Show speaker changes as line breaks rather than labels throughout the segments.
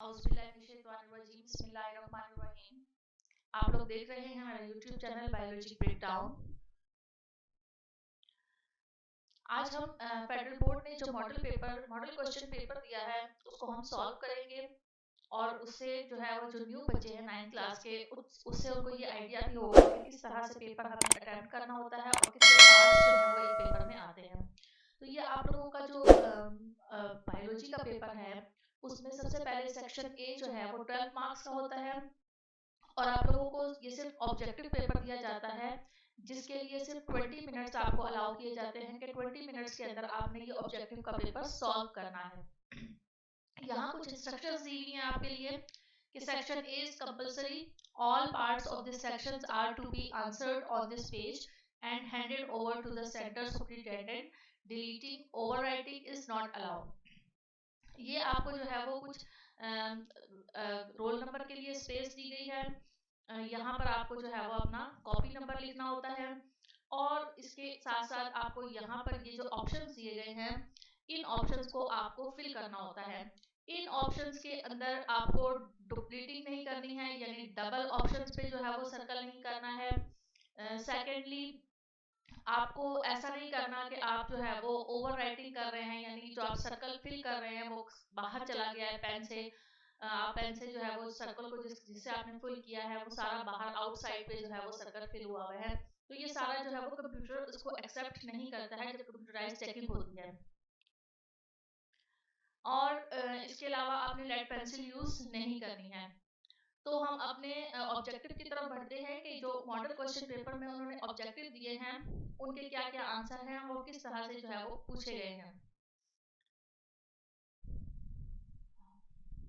औज़ुबिल्लाहिमिनश्शैतानिर्रजीम बिस्मिल्लाहिर्रहमानिर्रहीम। आप लोग देख रहे हैं हमारा यूट्यूब चैनल बायोलॉजी ब्रेकडाउन। आज हम फेडरल बोर्ड ने जो मॉडल क्वेश्चन पेपर दिया है उसको हम सॉल्व करेंगे और उससे जो है वो जो न्यू बच्चे हैं 9th क्लास के उससे उनको ये आइडिया भी होगा कि किस तरह से पेपर हमें अटेम्प्ट करना होता है और कितने मार्क्स जो है वो एक पेपर में आते हैं। तो ये आप लोगों का जो बायोलॉजी का पेपर है उसमें सबसे पहले सेक्शन ए जो है वो 12 मार्क्स का होता है और आप लोगों को ये सिर्फ ऑब्जेक्टिव पेपर दिया जाता है जिसके लिए सिर्फ 20 मिनट्स आपको अलाउ किए जाते हैं कि 20 मिनट्स के अंदर आपने ये ऑब्जेक्टिव का पेपर सॉल्व करना है। यहाँ कुछ इंस्ट्रक्शंस दी हुई हैं आपके लिए कि section A is compulsory, all parts of this sections are to be answered on this page and handed over to the centre superintendent, deleting overwriting is not allowed. ये आपको जो है वो कुछ रोल नंबर के लिए स्पेस दी गई है। यहाँ पर आपको जो है वो अपना कॉपी नंबर लिखना होता है और इसके साथ साथ आपको यहाँ पर ये जो ऑप्शंस दिए गए हैं इन ऑप्शंस को आपको फिल करना होता है। इन ऑप्शंस के अंदर आपको डुप्लीटिंग नहीं करनी है, यानी डबल ऑप्शंस पे जो है वो सर्कल नहीं करना है। सेकेंडली आपको ऐसा नहीं करना कि आप जो है वो ओवर राइटिंग कर रहे हैं, यानी जो आप सर्कल फिल कर रहे हैं वो बाहर चला गया है पेन से। आप पेन से जो है वो सर्कल को जिससे आपने फिल किया है वो सारा बाहर आउटसाइड पे जो है वो सर्कल फिल हुआ हुआ है। तो ये सारा जो है वो कंप्यूटर उसको एक्सेप्ट नहीं करता है जब कंप्यूटराइज चेकिंग होती है। और इसके अलावा आपने लेड पेंसिल यूज नहीं करनी है। तो हम अपने ऑब्जेक्टिव की तरफ बढ़ते हैं कि जो मॉडल क्वेश्चन पेपर में उन्होंने ऑब्जेक्टिव दिए हैं उनके क्या क्या आंसर हैं और किस तरह से जो है वो पूछे गए हैं।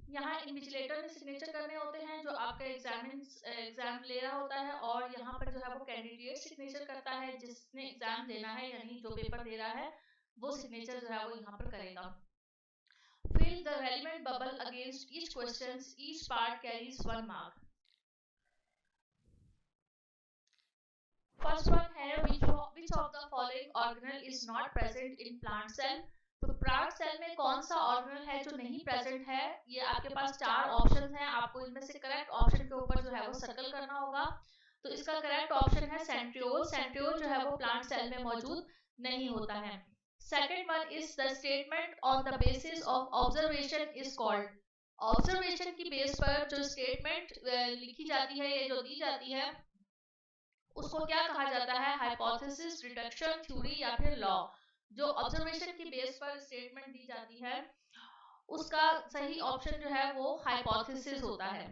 यहाँ इन्विजिलेटर ने सिग्नेचर करने होते हैं जो आपका एग्जाम ले रहा होता है, और यहाँ पर जो है वो कैंडिडेट सिग्नेचर करता है जिसने एग्जाम देना है, यानी जो पेपर दे रहा है वो सिग्नेचर जो है वो यहाँ पर करेगा। Fill the relevant bubble against each question. Each part carries 1 mark. First one है which of the following organelle is not present in plant cell? तो प्लांट सेल में कौन सा ऑर्गेनल है जो नहीं प्रेजेंट है? ये आपके पास 4 ऑप्शंस हैं, आपको इनमें से करेक्ट ऑप्शन के ऊपर जो है वो सर्कल करना होगा। तो इसका करेक्ट ऑप्शन है सेंट्रियोल। सेंट्रियोल जो है वो प्लांट सेल में मौजूद नहीं होता है। Second one is the statement on the basis of observation is called. Observation की बेस पर जो स्टेटमेंट लिखी जाती है, ये जो दी जाती है, उसको क्या कहा जाता है? हाइपोथेसिस, डिडक्शन, थ्योरी या फिर लॉ। जो ऑब्जर्वेशन की बेस पर स्टेटमेंट दी जाती है उसका सही ऑप्शन जो है वो हाइपोथेसिस होता है।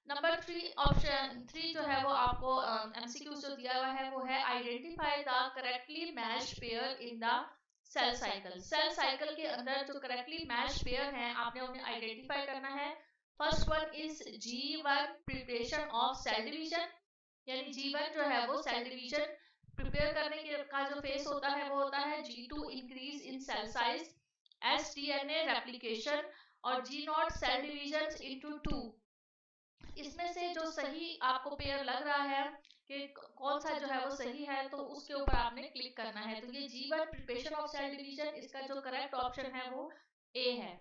नंबर 3, ऑप्शन 3 जो है वो आपको एमसीक्यू जो दिया हुआ है वो है identify the correctly matched pair in the cell cycle. Cell cycle के अंदर जो करेक्टली मैच्ड पेयर हैं आपने उन्हें आइडेंटिफाई करना है। First one is G1 preparation of cell division, यानी G1 जो है वो सेल डिवीजन प्रिपेयर करने के का जो फेस होता है वो होता है G2 increase in cell size, sDNA replication और G0 सेल डिवीजन इनटू 2। इसमें से जो सही आपको पेयर लग रहा है कि कौन सा जो है वो सही है तो उसके ऊपर आपने क्लिक करना है। तो ये G1 preparation of cell division, इसका जो करेक्ट ऑप्शन है वो ए है।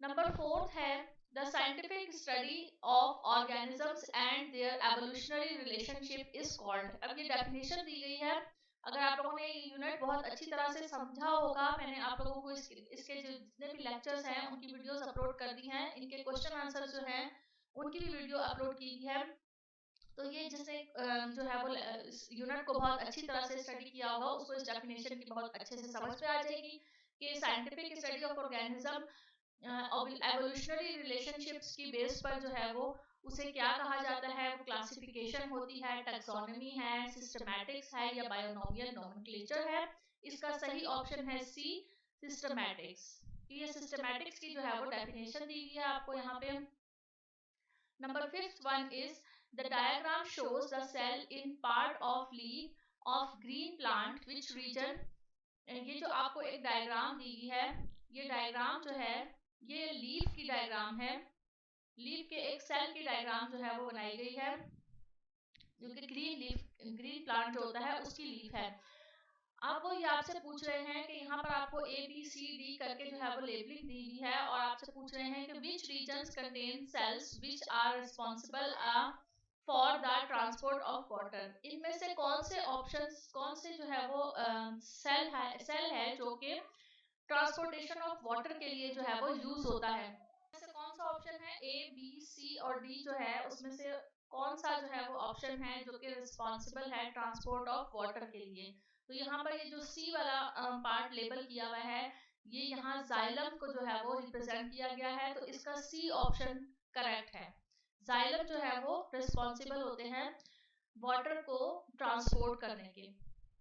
नंबर 4 है the scientific study of organisms and their evolutionary relationship is called. अब ये डेफिनेशन दी गई है। अगर आप लोगों ने ये यूनिट बहुत अच्छी तरह से समझा होगा, मैंने आप लोगों को इसके जो जितने भी लेक्चर्स हैं उनकी वीडियोस अपलोड कर दी हैं, इनके क्वेश्चन आंसर जो हैं उनकी भी वीडियो अपलोड की है। तो ये जिसने जो है वो इस यूनिट को बहुत अच्छी तरह से स्टडी किया होगा उसको इस डेफिनेशन की बहुत अच्छे से समझ में आ जाएगी कि scientific study of organism evolutionary relationships की बेस पर जो है वो उसे क्या कहा जाता है? वो क्लासिफिकेशन होती है, टैक्सोनॉमी है, सिस्टमैटिक्स है या बायोनोमियल नोमेनक्लेचर है। इसका सही ऑप्शन है सी, सिस्टमैटिक्स। ये सिस्टमैटिक्स की जो है वो डेफिनेशन दी गई है आपको यहाँ पे। Number 5th one is the diagram shows the cell in part of leaf of green plant which region. ये जो आपको एक डायग्राम दी गई है, ये डायग्राम जो है ये लीफ की डायग्राम है। लीफ के एक सेल की डायग्राम जो है वो बनाई गई है जो कि ग्रीन प्लांट जो होता है उसकी लीफ है। अब वो ये आपसे पूछ रहे हैं कि यहाँ पर आपको A B C D करके जो है वो लेबलिंग दी हुई है और आपसे पूछ रहे हैं कि which regions contain cells which are responsible for the transport of water। इनमें से कौन से ऑप्शंस, कौन से जो है वो सेल है जो कि ट्रांसपोर्टेशन ऑफ वाटर के लिए जो है वो यूज होता है। ऐसे कौन सा ऑप्शन है, A B C और D जो है उसमें से कौन सा जो है वो ऑप्शन है जो कि रिस्पॉन्सिबल है ट्रांसपोर्ट ऑफ वाटर के लिए। तो यहाँ पर ये जो सी वाला पार्ट लेबल किया हुआ है, ये यहाँ जाइलम को जो है वो रिप्रेजेंट किया गया है, तो इसका सी ऑप्शन करेक्ट है। जाइलम जो है वो रिस्पॉन्सिबल होते हैं वाटर को ट्रांसपोर्ट करने के।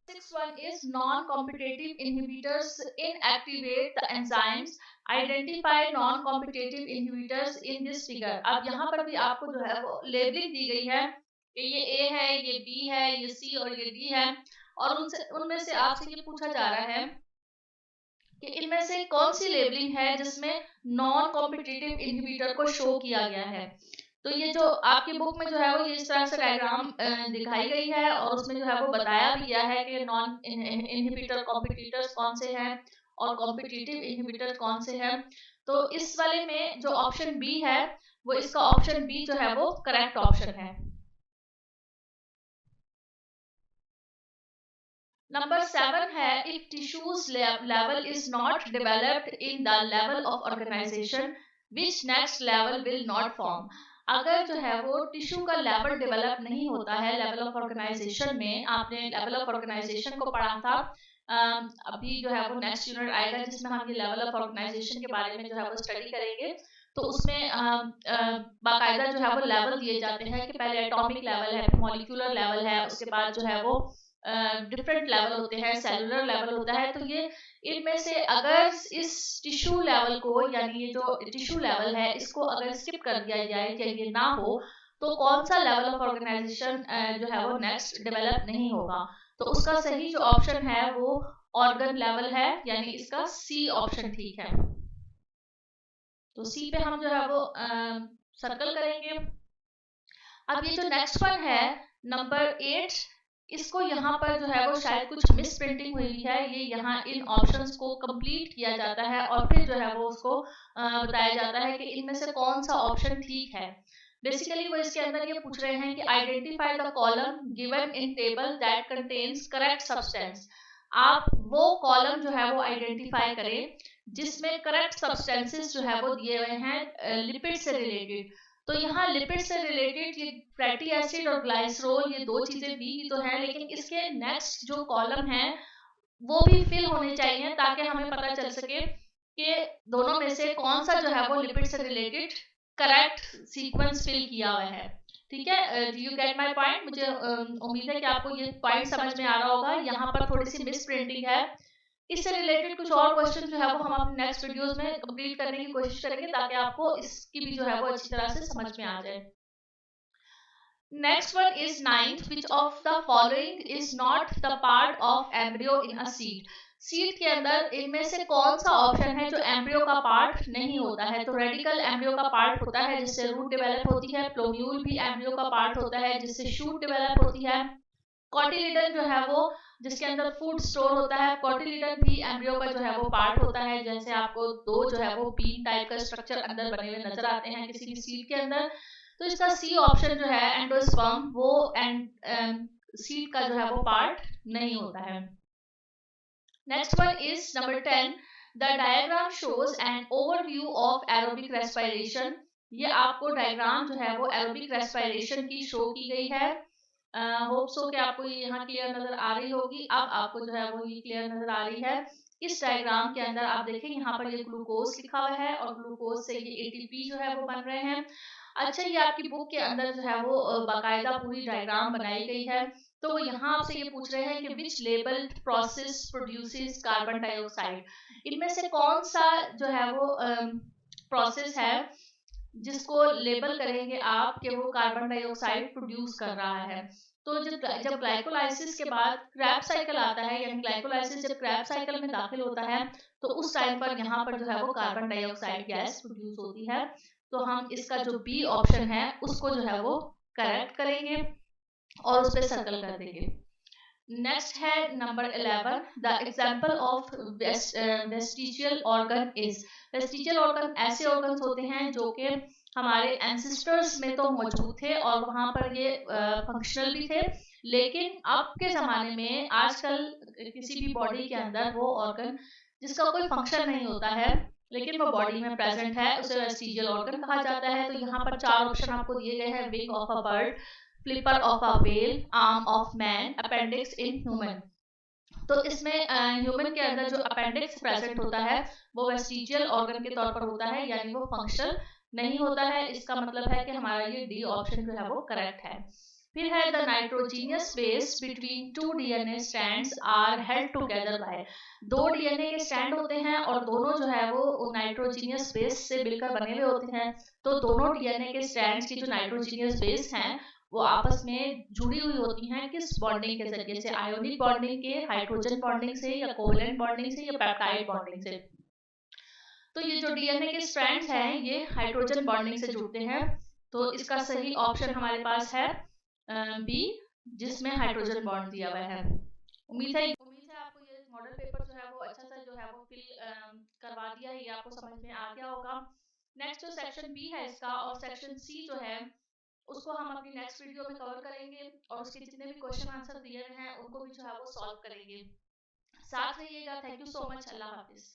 Sixth one is non-competitive inhibitors inactivate the enzymes। Identify non-competitive inhibitors in this figure। अब यहाँ पर भी आपको जो है वो लेबलिंग दी गई है कि ये A है, ये B है, ये C और ये D है, और उनमें से आपसे ये पूछा जा रहा है कि इनमें से कौन सी लेबलिंग है जिसमें नॉन कॉम्पिटिटिव इनहिबिटर को शो किया गया है। तो ये जो आपकी बुक में जो है वो इस तरह से डायग्राम दिखाई गई है और उसमें जो है वो बताया भी गया है कि नॉन इनहिबिटर कॉम्पिटिटर्स कौन से हैं और कॉम्पिटिटिव इनहिबिटर कौन से हैं। तो इस वाले में जो ऑप्शन बी है वो इसका ऑप्शन बी जो है वो करेक्ट ऑप्शन है। नंबर 7 है if tissues level is not developed in the level of organization which next level will not form। अगर जो है वो टिश्यू का लेवल डेवलप नहीं होता है लेवल ऑफ ऑर्गेनाइजेशन में, आपने लेवल ऑफ ऑर्गेनाइजेशन को पढ़ा था, अभी जो है वो नेक्स्ट यूनिट आएगा जिसमें हम ये लेवल ऑफ ऑर्गेनाइजेशन के बारे में जो है वो स्टडी करेंगे। तो उसमें बाकायदा जो है वो लेवल दिए जाते हैं कि पहले एटॉमिक लेवल है, फिर मॉलिक्यूलर लेवल है, उसके बाद जो है वो डिफरेंट लेवल होते हैं, सेलुलर लेवल होता है। तो ये इनमें से अगर इस टिश्यू लेवल को, यानी ये जो टिश्यू लेवल है इसको अगर स्किप कर दिया जाए या ये ना हो तो कौन सा लेवल ऑफ ऑर्गेनाइजेशन जो है वो नेक्स्ट डेवलप नहीं होगा। तो उसका सही जो ऑप्शन है वो ऑर्गन लेवल है, यानी इसका सी ऑप्शन ठीक है। तो सी पे हम जो है वो सर्कल करेंगे। अब ये जो नेक्स्ट वन है नंबर 8, इसको यहाँ पर जो है वो शायद कुछ मिस प्रिंटिंग हुई है। ये यहाँ इन ऑप्शंस को कंप्लीट किया जाता है और फिर जो है वो उसको बताया जाता है कि इनमें से कौन सा ऑप्शन ठीक है। बेसिकली वो इसके अंदर ये पूछ रहे हैं कि identify the column given in table that contains correct substance. आप वो कॉलम जो है वो आइडेंटिफाई करें जिसमें करेक्ट सब्सटेंसेस जो है वो दिए हुए हैं लिपिड से रिलेटेड। तो यहाँ लिपिड से रिलेटेड ये फैटी एसिड और ग्लाइसरोल, ये दो चीजें दी तो हैं, लेकिन इसके नेक्स्ट जो कॉलम है वो भी फिल होने चाहिए ताकि हमें पता चल सके कि दोनों में से कौन सा जो है वो लिपिड से रिलेटेड करेक्ट सीक्वेंस फिल किया हुआ है। ठीक है, do you get my point? मुझे उम्मीद है कि आपको ये पॉइंट समझ में आ रहा होगा। यहाँ पर थोड़ी सी मिस प्रिंटिंग है। इससे रिलेटेड कुछ और क्वेश्चन जो है वो हम अपने नेक्स्ट वीडियोस में कंप्लीट करने की कोशिश करेंगे ताकि आपको इसकी भी जो है वो अच्छी तरह से समझ में आ जाए। Next one is ninth, which of the following is not the part of embryo in a seed। Seed के अंदर इनमें से कौन सा ऑप्शन है जो एम्ब्रियो का पार्ट नहीं होता है। तो रेडिकल एम्ब्रियो का पार्ट होता है जिससे रूट डेवलप होती है, प्लोम्यूल भी एम्ब्रियो का पार्ट होता है जिससे शूट डेवलप होती है, कॉटिलिडन जो है वो जिसके अंदर फूड स्टोर होता है, कॉटिलिडन भी एम्ब्रियो का जो है वो पार्ट होता है। जैसे आपको दो जो है वो बीन टाइप का स्ट्रक्चर अंदर बने हुए नजर आते हैं किसी भी सीड के अंदर। तो इसका सी ऑप्शन जो है एंडोस्पर्म, वो सीड का जो है वो पार्ट नहीं होता है। Next one is number 10, the diagram shows an overview of aerobic respiration. ये आपको डायग्राम जो है वो एरोबिक रेस्पिरेशन की शो की गई है। होप सो कि आपको ये यहाँ क्लियर नजर आ रही होगी। अब आपको जो है वो ये क्लियर नजर आ रही है। इस डायग्राम के अंदर आप देखें यहाँ पर ये ग्लूकोज लिखा हुआ है और ग्लूकोज से ये एटीपी जो है वो बन रहे हैं। अच्छा, ये आपकी बुक के अंदर जो है वो बाकायदा पूरी डायग्राम बनाई गई है। तो वो यहाँ आपसे ये पूछ रहे हैं कि which labelled process produces carbon dioxide. इनमें से कौन सा जो है वो प्रोसेस है जिसको लेबल करेंगे आप कि वो कार्बन डाइऑक्साइड प्रोड्यूस कर रहा है। तो जब ग्लाइकोलाइसिस के बाद क्रैब साइकिल आता है, यानी ग्लाइकोलाइसिस जब क्रैब साइकिल में दाखिल होता है तो उस टाइम पर यहाँ पर जो है वो कार्बन डाइऑक्साइड गैस प्रोड्यूस होती है। तो हम इसका जो बी ऑप्शन है उसको जो है वो करेक्ट करेंगे और उस पर सर्कल कर देंगे। नेक्स्ट है number 11, the example of vestigial organ is. Vestigial organ ऐसे ऑर्गन्स होते हैं जो कि हमारे एंसेस्टर्स में तो मौजूद थे और वहाँ पर ये फंक्शनल भी थे, लेकिन अब के ज़माने में आजकल किसी भी बॉडी के अंदर वो ऑर्गन जिसका कोई फंक्शन नहीं होता है लेकिन वो बॉडी में प्रेजेंट है, उसे वेस्टिजियल ऑर्गन कहा जाता है। तो यहाँ पर 4 ऑप्शन आपको दिए गए हैं, wing of a bird, flipper of a whale, arm of man, appendix in human. तो इसमें ह्यूमन के अंदर जो अपेंडिक्स प्रेजेंट होता है वो वेस्टिजियल ऑर्गन के तौर पर होता है, यानी वो फंक्शनल नहीं होता है। इसका मतलब है कि हमारा ये डी ऑप्शन जो है वो करेक्ट है। फिर है the nitrogenous space between two DNA strands are held together by. 2 DNA के स्ट्रैंड होते हैं और दोनों जो है वो नाइट्रोजीनियस स्पेस से मिलकर बने हुए होते हैं। तो दोनों डीएनए के स्ट्रैंड्स की जो नाइट्रोजीनियस स्पेस हैं वो आपस में जुड़ी हुई होती हैं किस बॉन्डिंग के जरिए से, आयोनिक बॉन्डिंग के, हाइड्रोजन बॉन्डिंग से, या कोवेलेंट बॉन्डिंग से, या पेप्टाइड बॉन्डिंग से। तो ये जो डीएनए के स्ट्रैंड्स हैं ये हाइड्रोजन बॉन्डिंग से जुड़ते हैं। तो इसका सही ऑप्शन हमारे पास है बी, जिसमें हाइड्रोजन बॉन्ड दिया हुआ है। उम्मीद है आपको ये मॉडल पेपर जो है वो अच्छा सा जो है वो फिल करवा दिया है, ये आपको समझ में आ गया होगा। नेक्स्ट जो सेक्शन बी है इसका और सेक्शन सी जो है उसको हम अपनी नेक्स्ट वीडियो में कवर करेंगे और उसके जितने भी क्वेश्चन आंसर दिए हुए हैं उनको भी जो है वो सॉल्व करेंगे। साथ रहिएगा। Thank you so much. Allah Hafiz.